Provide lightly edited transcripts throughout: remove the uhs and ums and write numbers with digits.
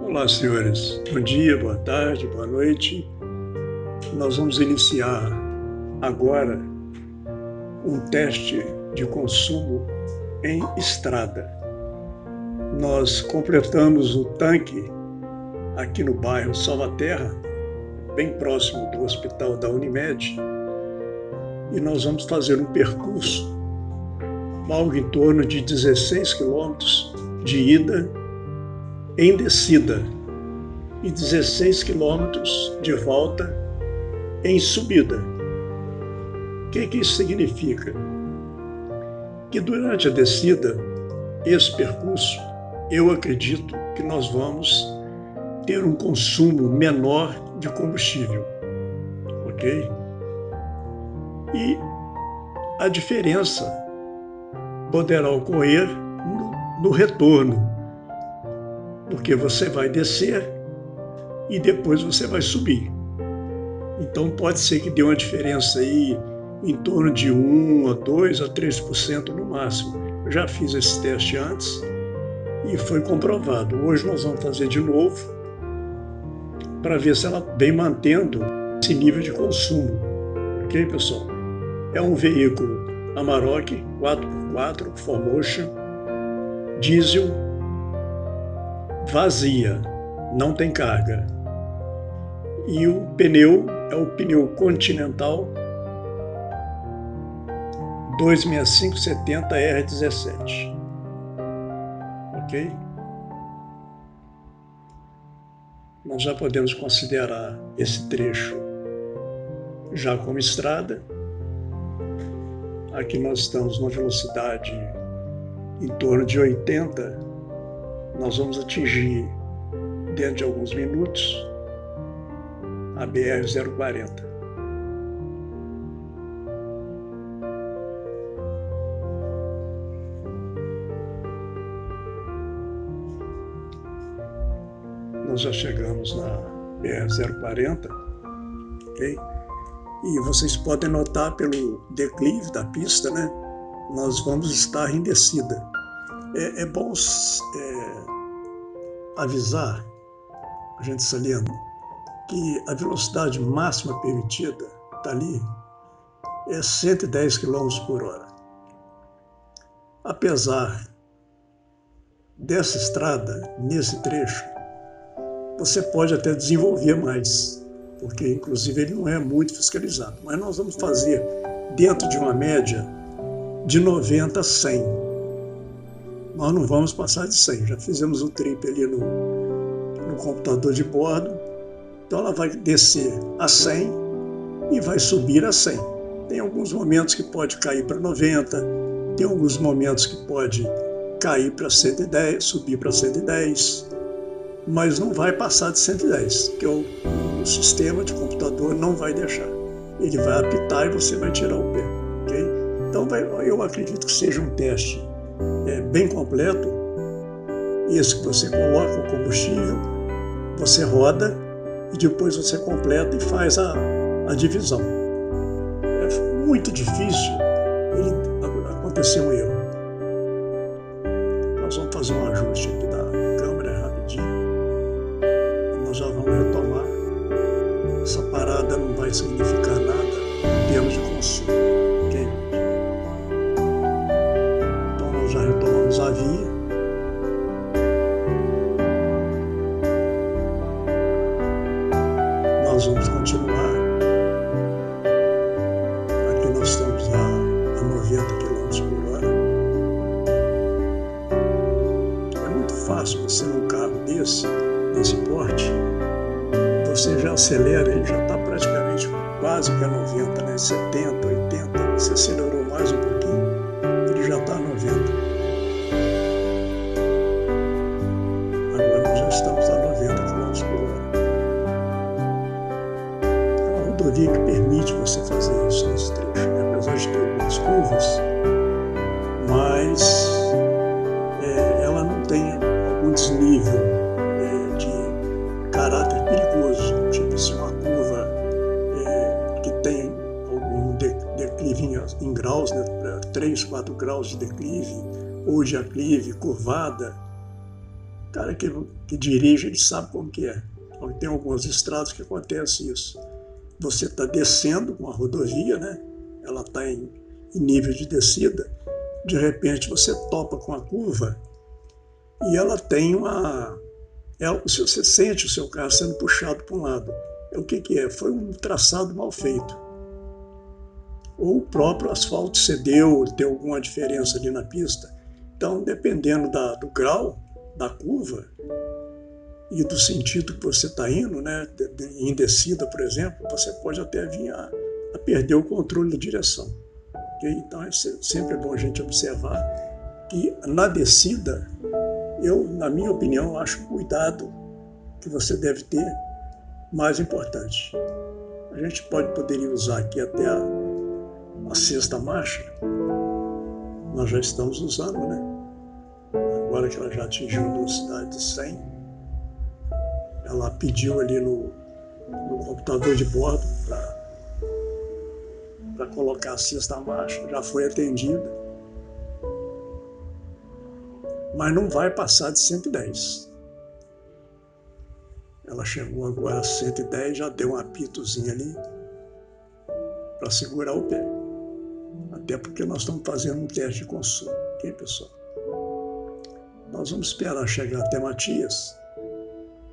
Olá, senhores. Bom dia, boa tarde, boa noite. Nós vamos iniciar agora um teste de consumo em estrada. Nós completamos o tanque aqui no bairro Salvaterra, bem próximo do hospital da Unimed, e nós vamos fazer um percurso algo em torno de 16 quilômetros de ida em descida e 16 quilômetros de volta em subida. O que isso significa? Que durante a descida, esse percurso, eu acredito que nós vamos ter um consumo menor de combustível, ok? E a diferença poderá ocorrer no retorno, porque você vai descer e depois você vai subir. Então pode ser que dê uma diferença aí em torno de 1 a 2 a 3% no máximo. Eu já fiz esse teste antes e foi comprovado. Hoje nós vamos fazer de novo para ver se ela vem mantendo esse nível de consumo. Ok, pessoal? É um veículo Amarok 4x4 4Motion diesel, vazia, não tem carga. E o pneu é o pneu Continental 265/70 R17. Ok? Nós já podemos considerar esse trecho já como estrada. Aqui nós estamos numa velocidade em torno de 80. Nós vamos atingir, dentro de alguns minutos, a BR-040. Nós já chegamos na BR-040, ok? E vocês podem notar pelo declive da pista, né? Nós vamos estar em descida. É bom avisar, a gente salienta, que a velocidade máxima permitida está ali é 110 km por hora. Apesar dessa estrada, nesse trecho, você pode até desenvolver mais, porque inclusive ele não é muito fiscalizado. Mas nós vamos fazer dentro de uma média de 90 a 100. Nós não vamos passar de 100. Já fizemos o trip ali no computador de bordo. Então ela vai descer a 100 e vai subir a 100. Tem alguns momentos que pode cair para 90, tem alguns momentos que pode cair para 110, subir para 110, mas não vai passar de 110, que o sistema de computador não vai deixar. Ele vai apitar e você vai tirar o pé, ok? Então eu acredito que seja um teste bem completo. Esse que você coloca o combustível, você roda e depois você completa e faz a divisão. É muito difícil acontecer um erro. Nós vamos fazer um ajuste aqui da câmera rapidinho. Nós já vamos retomar. Essa parada não vai significar nada em termos de consumo. Okay? Então nós já retomamos a via. Nós vamos continuar. Aqui nós estamos a 90 km por hora. É muito fácil você num carro desse porte, você já acelera, ele já está praticamente quase que a 90, né? 70, 80, você acelerou mais um pouquinho, ele já está a 90. Agora nós já estamos a 90 km por hora. É uma rodovia que permite você fazer isso nesse trecho, né? Apesar de ter algumas curvas, mas ela não tem algum desnível de caráter perigoso, tipo se uma curva que tem algum declive em graus, né, 3, 4 graus de declive, ou de aclive, curvada, O cara que dirige, ele sabe como que é. Então, tem algumas estradas que acontece isso. Você está descendo com a rodovia, né? Ela está em nível de descida. De repente, você topa com a curva e ela tem uma... você sente o seu carro sendo puxado para um lado. O que é? Foi um traçado mal feito. Ou o próprio asfalto cedeu, tem alguma diferença ali na pista. Então, dependendo do grau da curva e do sentido que você está indo, né, em descida, por exemplo, você pode até vir a perder o controle da direção. Okay? Então, sempre é bom a gente observar que na descida, na minha opinião, acho o cuidado que você deve ter mais importante. A gente poderia usar aqui até a sexta marcha, nós já estamos usando, né? Agora que ela já atingiu a velocidade de 100, ela pediu ali no computador de bordo para colocar a sexta marcha, já foi atendida, mas não vai passar de 110. Ela chegou agora a 110, já deu um apitozinho ali para segurar o pé. Até porque nós estamos fazendo um teste de consumo, ok, pessoal? Nós vamos esperar chegar até Matias,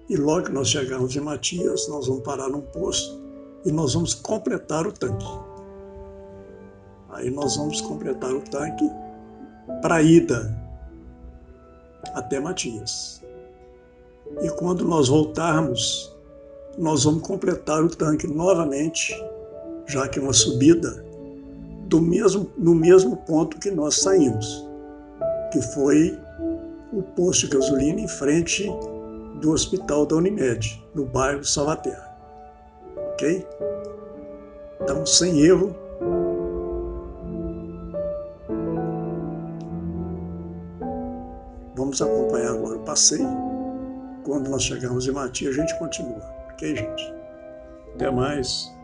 e logo que nós chegarmos em Matias, nós vamos parar num posto e nós vamos completar o tanque. Aí nós vamos completar o tanque para a ida até Matias. E quando nós voltarmos, nós vamos completar o tanque novamente, já que é uma subida, no mesmo ponto que nós saímos, que foi o posto de gasolina em frente do hospital da Unimed, no bairro Salvaterra. Ok? Então, sem erro, vamos acompanhar agora o passeio. Quando nós chegarmos em Matias, a gente continua. Ok, gente? Até mais.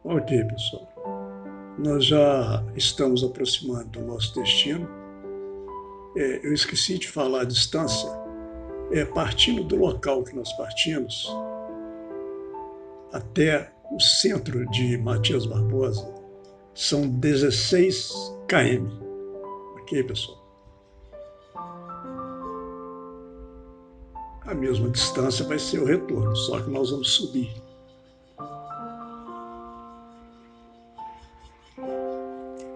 Ok, pessoal. Nós já estamos aproximando do nosso destino. Eu esqueci de falar a distância. Partindo do local que nós partimos até o centro de Matias Barbosa, são 16 km. Ok, pessoal? A mesma distância vai ser o retorno, só que nós vamos subir.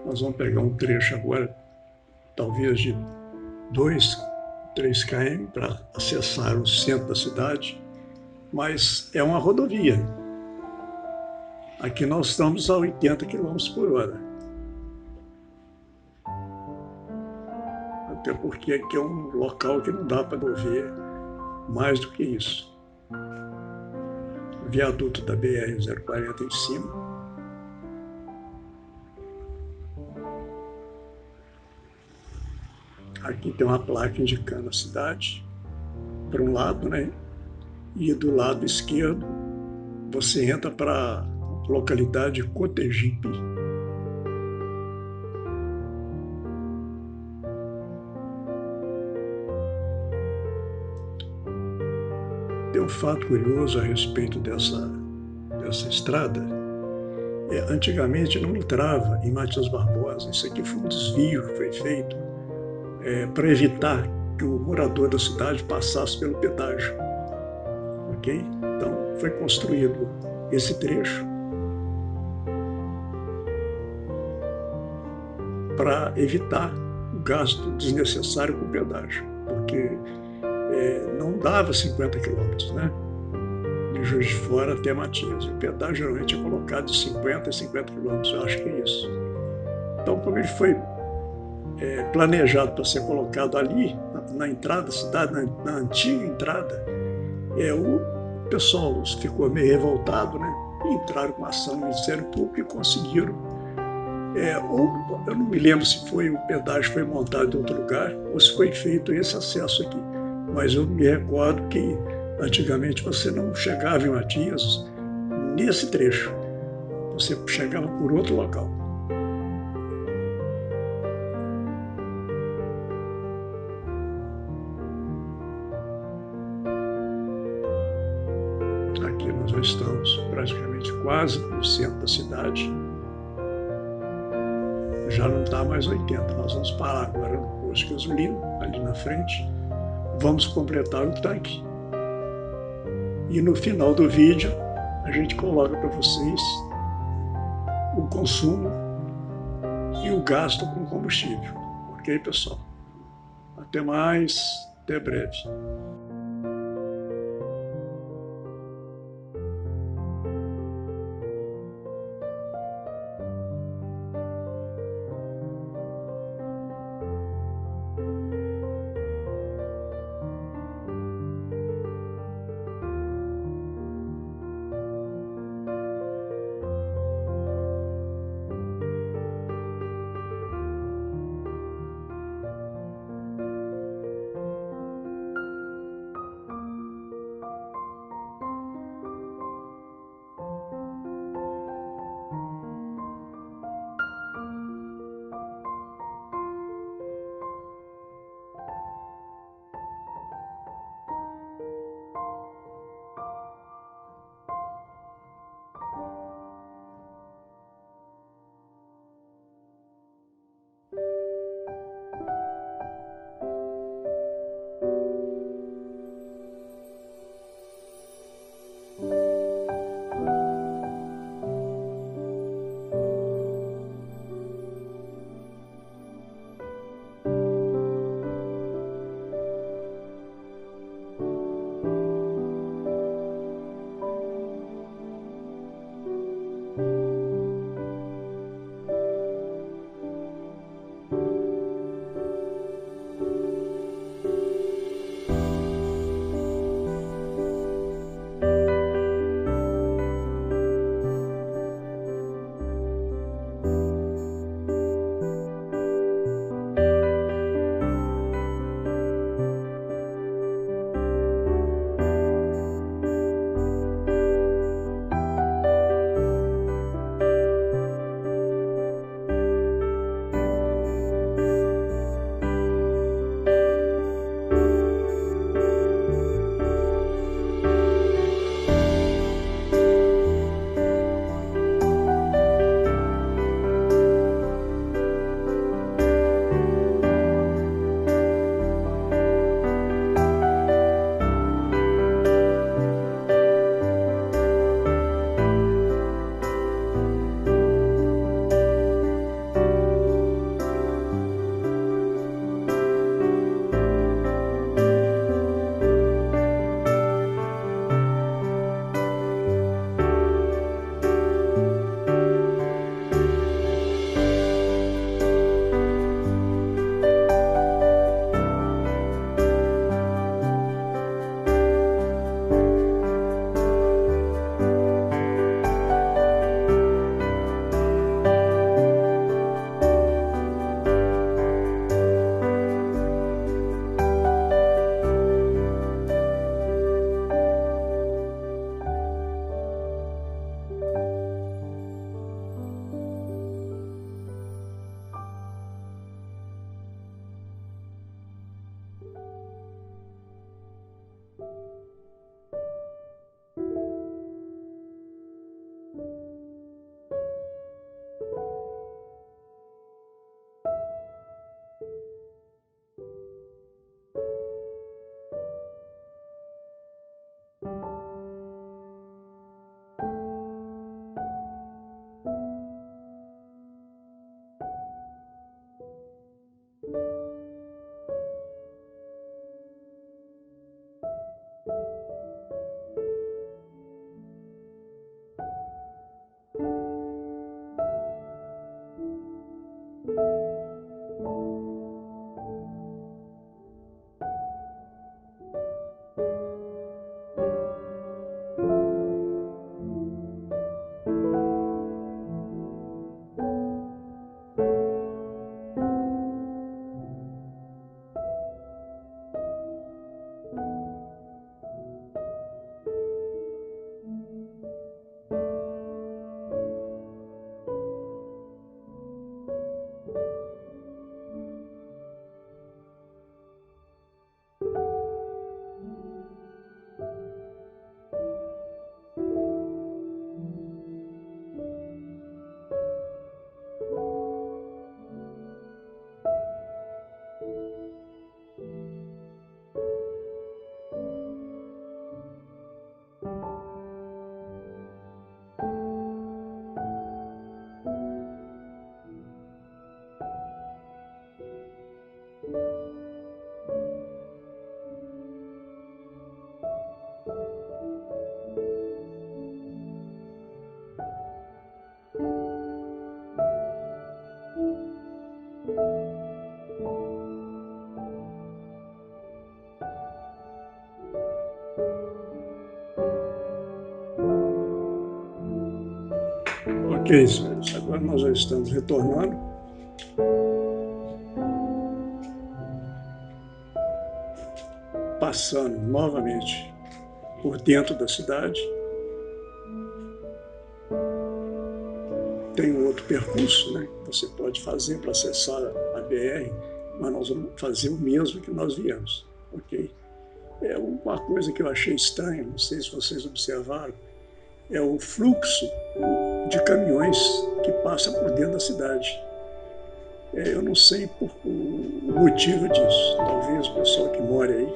Nós vamos pegar um trecho agora, talvez de 2, 3 km, para acessar o centro da cidade, mas é uma rodovia. Aqui nós estamos a 80 km por hora. Até porque aqui é um local que não dá para mover mais do que isso. Viaduto da BR-040 em cima. Aqui tem uma placa indicando a cidade, para um lado, né? E do lado esquerdo, você entra para a localidade Cotegipe. Tem um fato curioso a respeito dessa estrada. Antigamente não entrava em Matias Barbosa. Isso aqui foi um desvio que foi feito para evitar que o morador da cidade passasse pelo pedágio. Ok? Então foi construído esse trecho para evitar o gasto desnecessário com o pedágio, porque não dava 50 quilômetros, né? De Juiz de Fora até Matias. O pedágio geralmente é colocado de 50 a 50 quilômetros, eu acho que é isso. Então, como ele foi planejado para ser colocado ali, na entrada da cidade, na antiga entrada, o pessoal ficou meio revoltado, né? E entraram com ação no Ministério Público e conseguiram. Eu não me lembro se o pedágio foi montado em outro lugar ou se foi feito esse acesso aqui, mas eu me recordo que antigamente você não chegava em Matias nesse trecho, você chegava por outro local. Aqui nós já estamos praticamente quase no centro da cidade. Já não está mais 80. Nós vamos parar agora no posto de gasolina, ali na frente. Vamos completar o tanque. E no final do vídeo, a gente coloca para vocês o consumo e o gasto com combustível. Ok, pessoal? Até mais, até breve. Ok, senhores, agora nós já estamos retornando. Passando novamente por dentro da cidade. Tem um outro percurso, né, que você pode fazer para acessar a BR, mas nós vamos fazer o mesmo que nós viemos, ok? É uma coisa que eu achei estranha, não sei se vocês observaram, é o fluxo de caminhões que passa por dentro da cidade. Eu não sei o motivo disso. Talvez o pessoal que mora aí,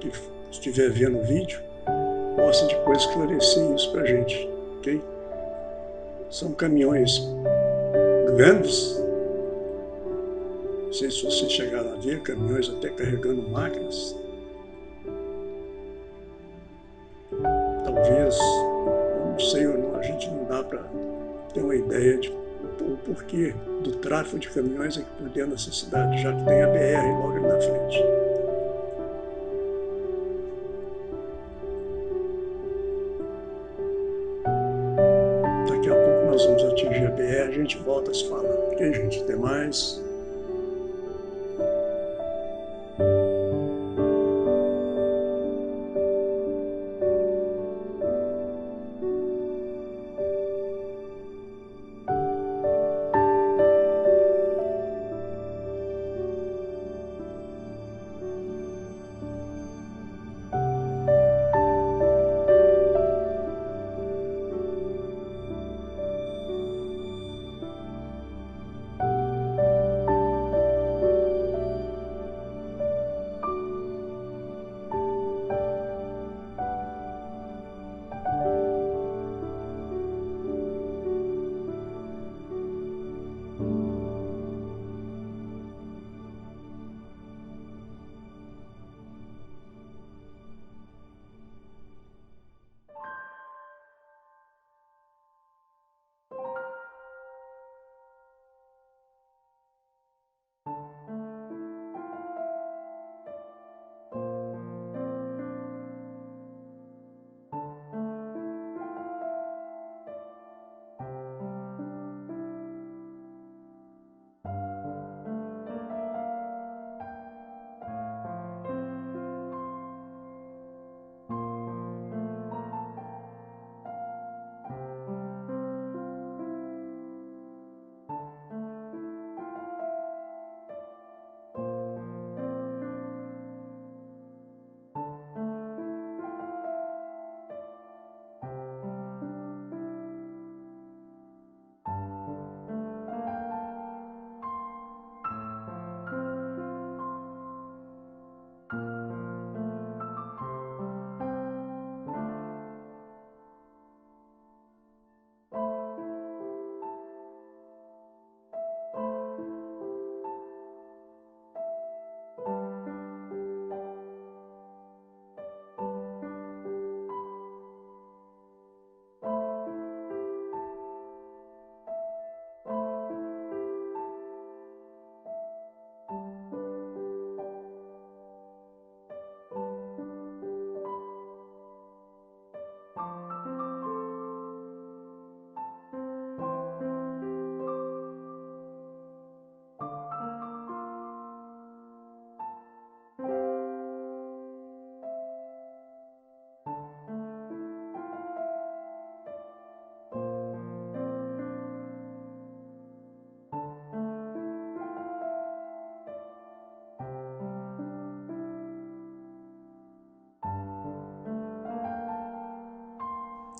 que estiver vendo o vídeo, possa depois esclarecer isso para a gente, ok? São caminhões grandes, não sei se vocês chegaram a ver, caminhões até carregando máquinas. Talvez, eu não sei, a gente não dá para ter uma ideia de o porquê do tráfego de caminhões aqui por dentro dessa cidade, já que tem a BR logo ali na frente. Daqui a pouco nós vamos atingir a BR, a gente volta a se falar. Ok, gente? Até mais.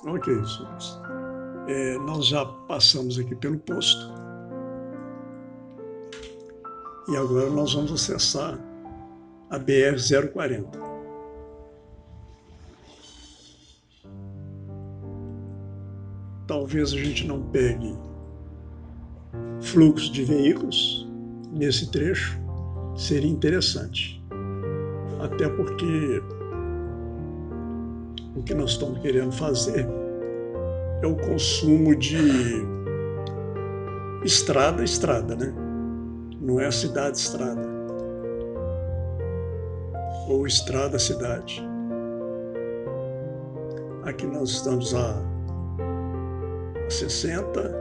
Ok, senhores. Nós já passamos aqui pelo posto e agora nós vamos acessar a BR-040. Talvez a gente não pegue fluxo de veículos nesse trecho, seria interessante. Até porque o que nós estamos querendo fazer é o consumo de estrada, né? Não é cidade-estrada ou estrada-cidade. Aqui nós estamos a 60,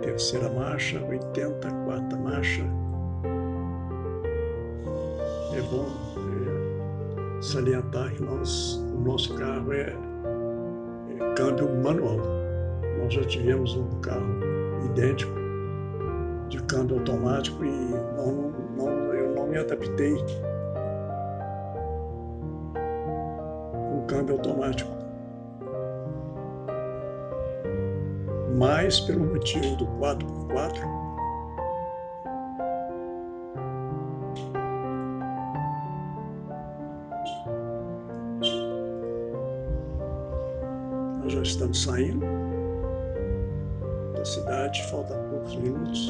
terceira marcha, 80, quarta marcha. É bom salientar que o nosso carro é câmbio manual. Nós já tivemos um carro idêntico de câmbio automático e eu não me adaptei com câmbio automático. Mas pelo motivo do 4x4, nós já estamos saindo da cidade, falta poucos minutos.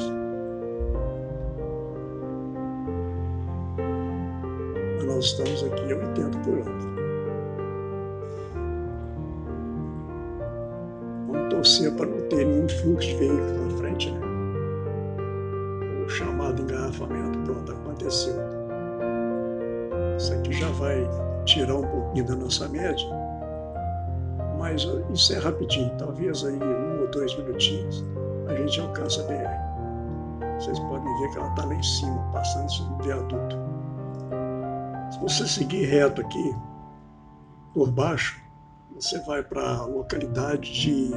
Mas nós estamos aqui a 80 por hora. Vamos torcer para não ter nenhum fluxo de veículos na frente, né? O chamado engarrafamento, pronto, aconteceu. Isso aqui já vai tirar um pouquinho da nossa média, mas isso é rapidinho, talvez aí 1 ou 2 minutinhos a gente alcança a BR. Vocês podem ver que ela está lá em cima, passando sobre o viaduto. Se você seguir reto aqui, por baixo, você vai para a localidade de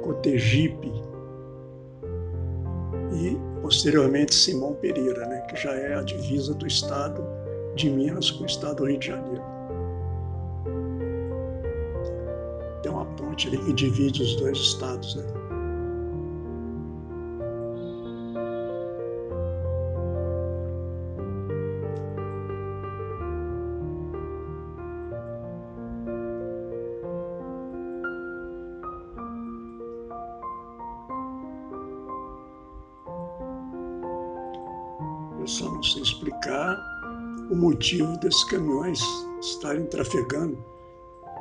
Cotegipe e, posteriormente, Simão Pereira, né, que já é a divisa do estado de Minas com o estado do Rio de Janeiro. Tem uma ponte ali que divide os dois estados, né? Eu só não sei explicar o motivo desses caminhões estarem trafegando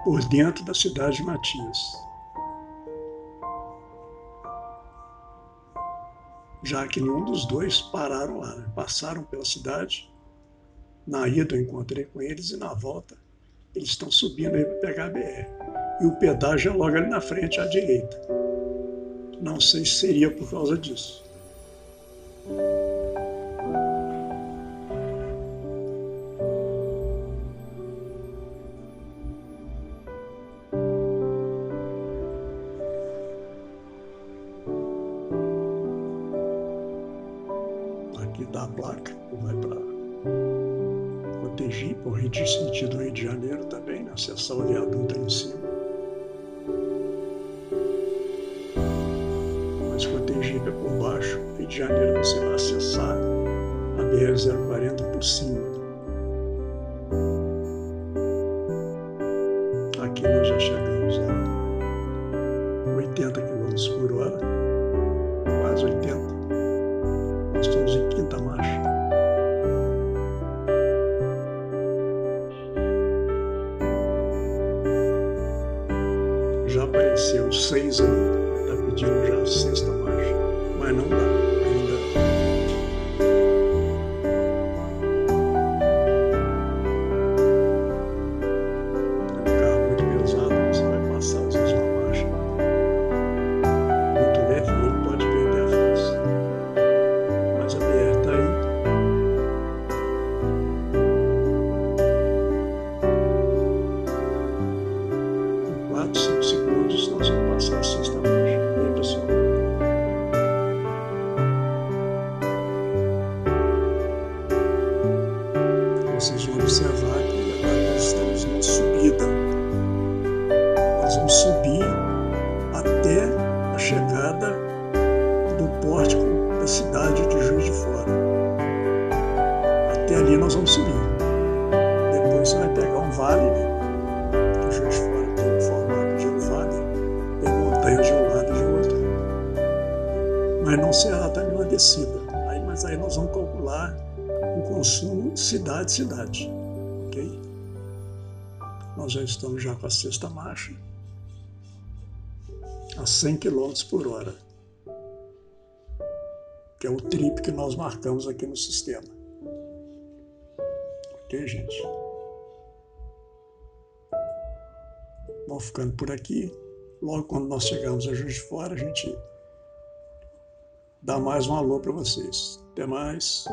por dentro da cidade de Matias. Já que nenhum dos dois pararam lá, né? Passaram pela cidade. Na ida eu encontrei com eles e na volta eles estão subindo aí para pegar a BR. E o pedágio é logo ali na frente, à direita. Não sei se seria por causa disso. Aqui dá a placa, vai para Cotegipe, o Rio de sentido Rio de Janeiro também, né? Acessar o viaduto ali em cima. Mas Cotegipe é por baixo, Rio de Janeiro você vai acessar a BR-040 por cima. Aqui nós já chegamos a 80 km por hora, quase 80. Nós estamos em quinta marcha. Já apareceu 6 ali, está pedindo já a 6ª marcha, mas não dá ainda. É um carro muito pesado, você vai passar às vezes uma marcha muito leve e ele pode perder a força. Mas a BR está aí. Em 4, 5 segundos nós vamos passar a 6ª marcha. E aí, pessoal? Vocês vão observar que agora nós estamos numa subida. Nós vamos subir até a chegada do pórtico da cidade de Juiz de Fora. Até ali nós vamos subir. Depois você vai pegar um vale, né? Que Juiz de Fora tem o formato de um vale, tem montanhas de um lado e de outro. Mas não será também uma descida. Mas aí nós vamos calcular o consumo cidade-cidade, ok? Nós já estamos já com a 6ª marcha, a 100 km por hora, que é o trip que nós marcamos aqui no sistema. Ok, gente? vamos ficando por aqui. Logo quando nós chegarmos a Juiz de Fora, a gente dá mais um alô para vocês. Até mais.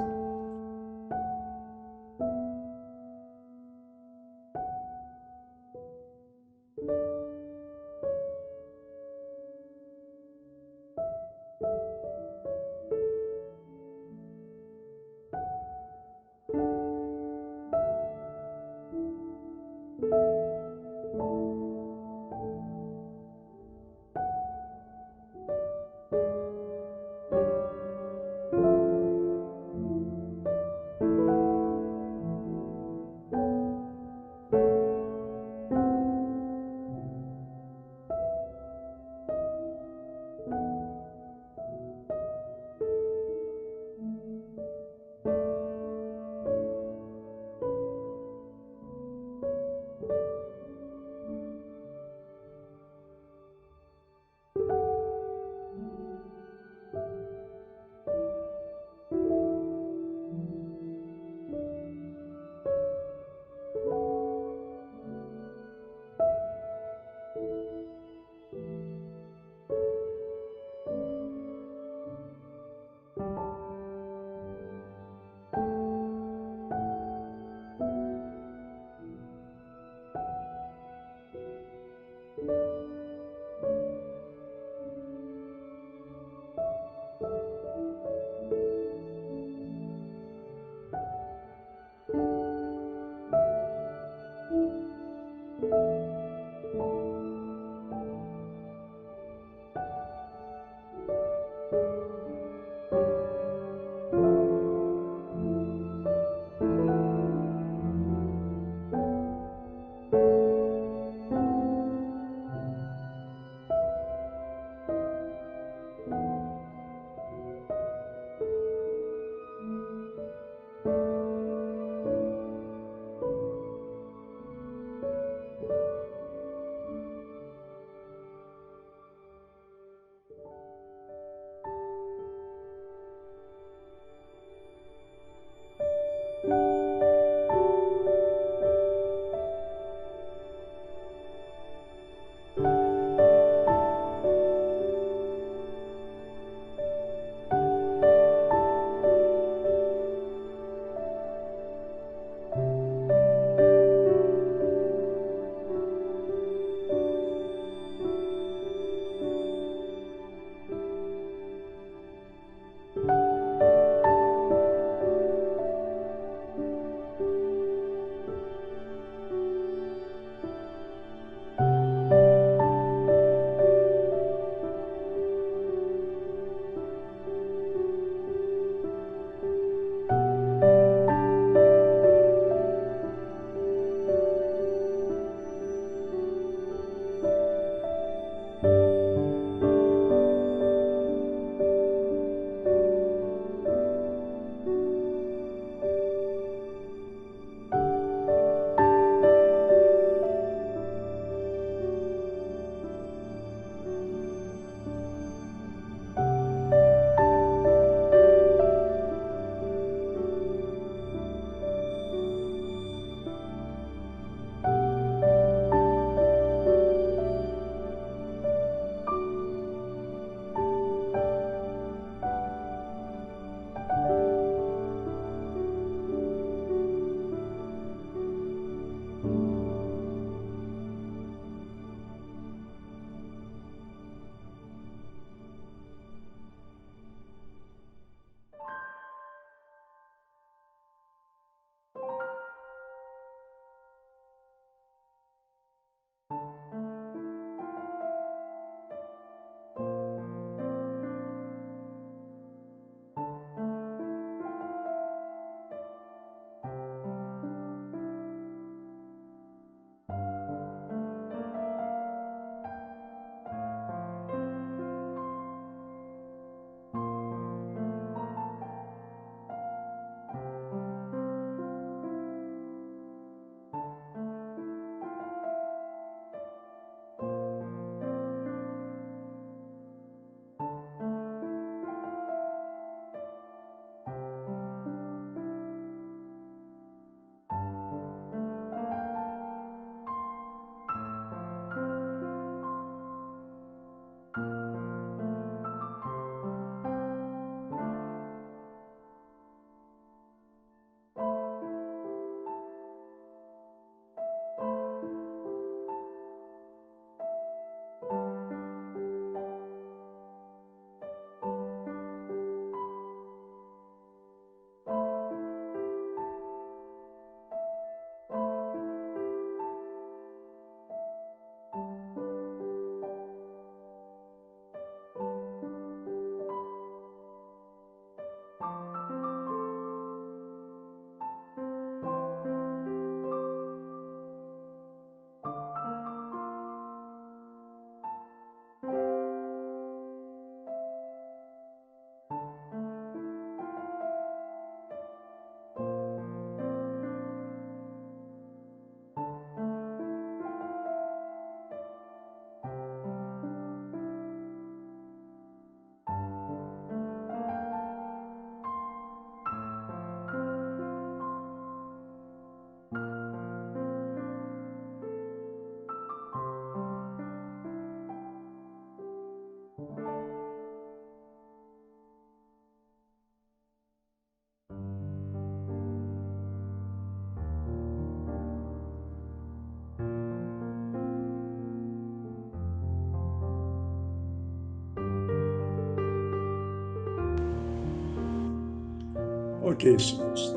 Ok, senhores.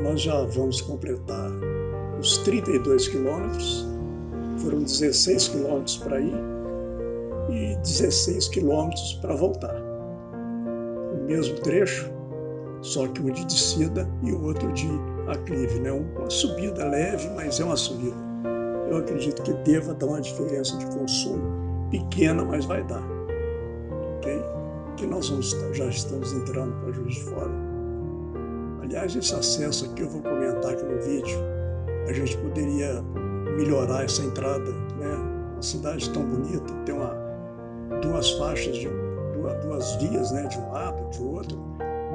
Nós já vamos completar os 32 quilômetros. Foram 16 quilômetros para ir e 16 quilômetros para voltar. O mesmo trecho, só que um de descida e o outro de aclive, né? Uma subida leve, mas é uma subida. Eu acredito que deva dar uma diferença de consumo pequena, mas vai dar. Ok? Que nós já estamos entrando para Juiz de Fora. Aliás, esse acesso aqui, eu vou comentar aqui no vídeo, a gente poderia melhorar essa entrada, né? Uma cidade tão bonita, tem duas faixas, duas vias, né? De um lado, de outro,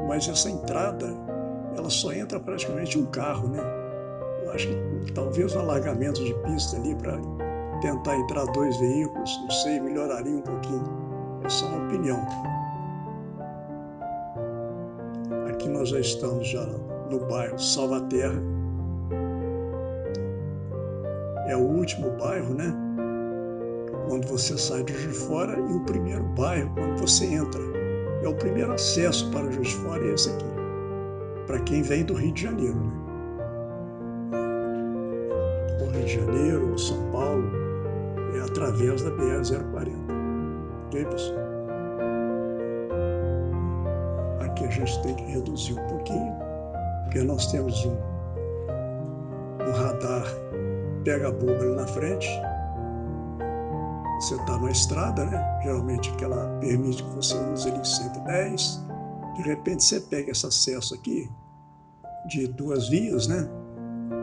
mas essa entrada, ela só entra praticamente um carro, né? Eu acho que talvez um alargamento de pista ali para tentar entrar 2 veículos, não sei, melhoraria um pouquinho. Essa é uma opinião. Aqui nós já estamos no bairro Salvaterra. É o último bairro, né? Quando você sai de Juiz de Fora, e o primeiro bairro quando você entra. É o primeiro acesso para Juiz de Fora, é esse aqui. Para quem vem do Rio de Janeiro, né? Ou Rio de Janeiro, ou São Paulo, é através da BR-040. Ok, pessoal? Aqui a gente tem que reduzir um pouquinho, porque nós temos um radar pega-bobo ali na frente. Você está na estrada, né? Geralmente que ela permite que você use ali 110. De repente você pega esse acesso aqui de 2 vias, né?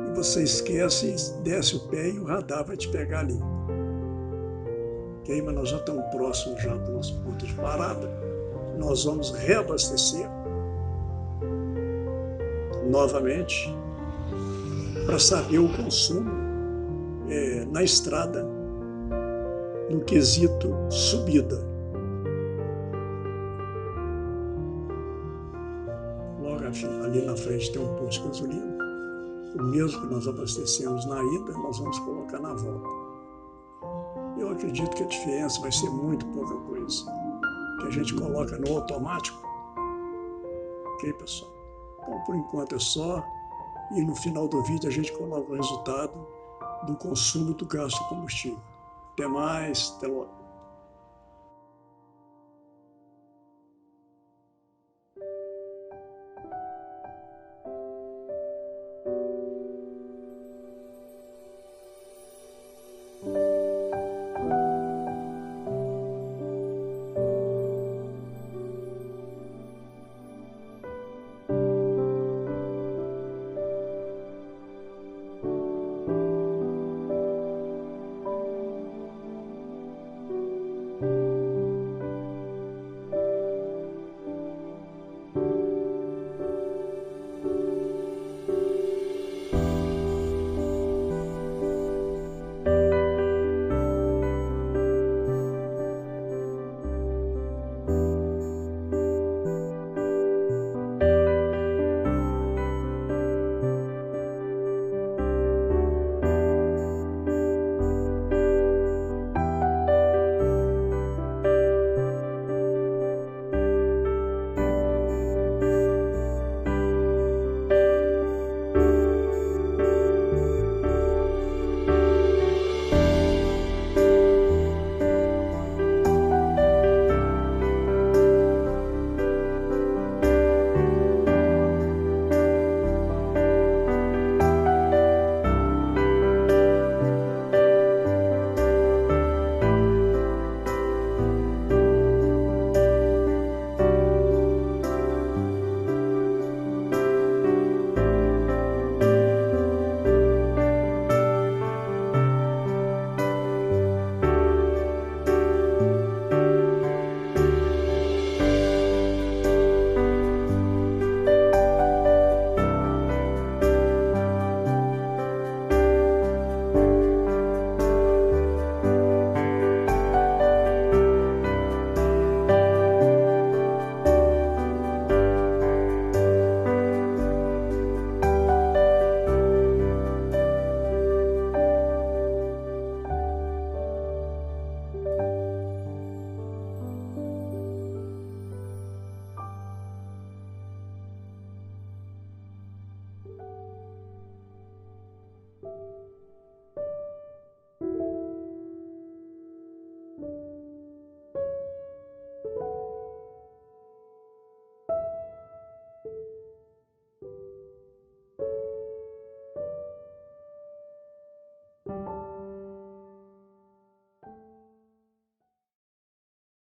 E você esquece, desce o pé e o radar vai te pegar ali. Ok? Mas nós já estamos próximos já do nosso ponto de parada. Nós vamos reabastecer novamente para saber o consumo na estrada no quesito subida. Logo ali na frente tem um posto de gasolina. O mesmo que nós abastecemos na ida, nós vamos colocar na volta. Eu acredito que a diferença vai ser muito pouca coisa, que a gente coloca no automático. Ok, pessoal? Então, por enquanto é só. E no final do vídeo a gente coloca o resultado do consumo do gasto de combustível. Até mais, até logo.